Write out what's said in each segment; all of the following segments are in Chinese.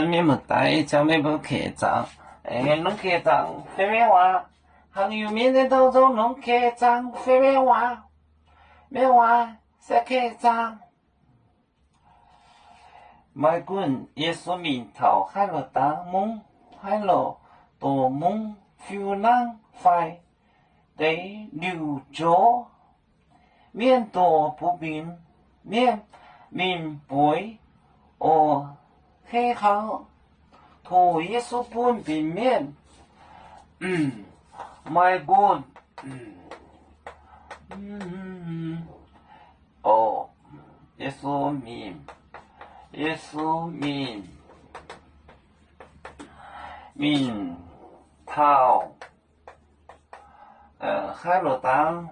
面目带叫面部客栈，弄客栈飞面话，行业面的当中弄客栈飞面话，面话是客栈。卖滚耶稣名头，海罗大梦，海罗多梦，富浪快，得留着，面多不明，面明白，黑好，托耶稣本平面，卖滚，耶稣名。耶稣名头，海罗当，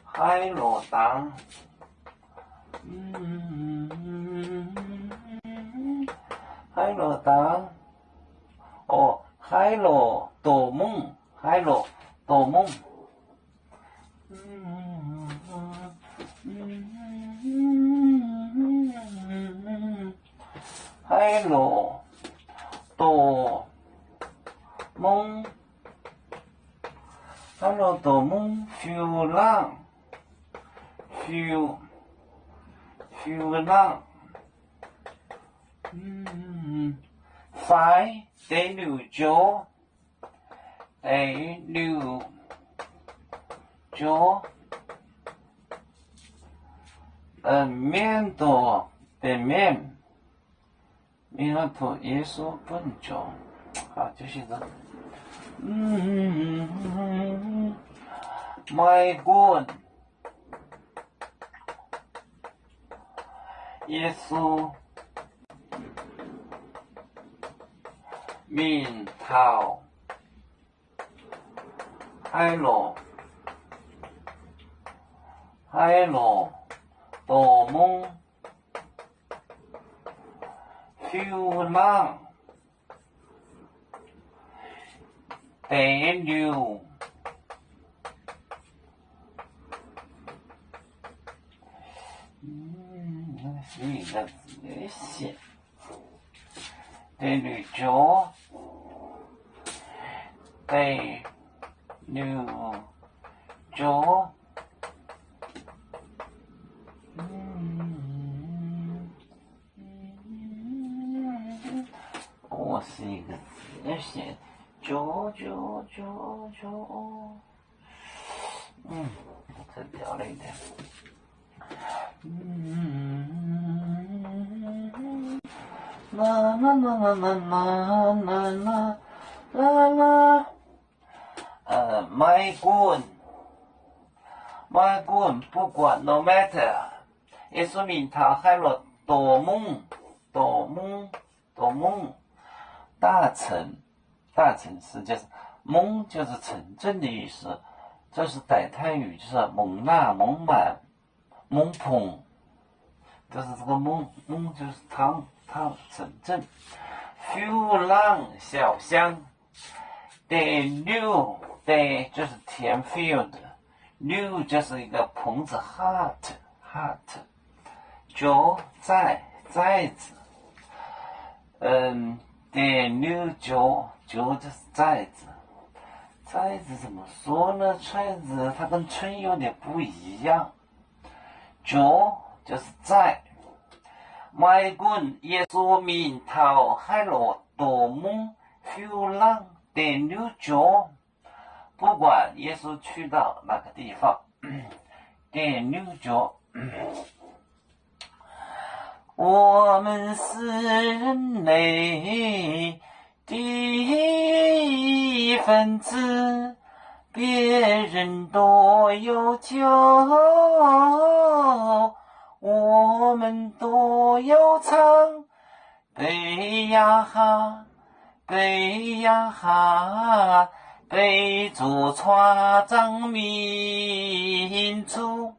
海罗当，海罗当，海罗多梦，海罗多梦，海罗多梦，海罗多梦，富浪，富浪，快得留着，得留着，面多的面。面头耶稣本中，好，就是这。卖滚，耶稣名头，海罗多梦。富浪，得留，是一个字写，得留着，得留着。是一个字写，这掉了一点。卖滚不管 no matter， 耶稣名头海罗多梦。大城市就是蒙，就是城镇的意思。这是代泰语，就是蒙纳、蒙满、蒙蓬，就是这个蒙就是汤城镇。富浪小乡，得六得就是田 field， 六就是一个棚子 hut， 就寨子，得六就就是寨子。寨子怎么说呢？寨子它跟村有点不一样。就是寨。卖滚耶稣名头海罗多梦富浪得六就，不管耶稣去到哪个地方，得六就。我们是人类的一份子，别人都有救，我们都有唱。背呀哈，背呀哈，背着船长民族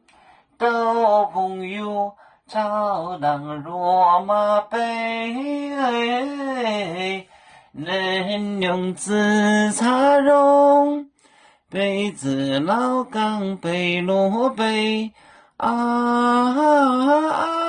的朋友，照亮罗马杯，能用紫茶蓉，杯子老钢杯罗杯啊。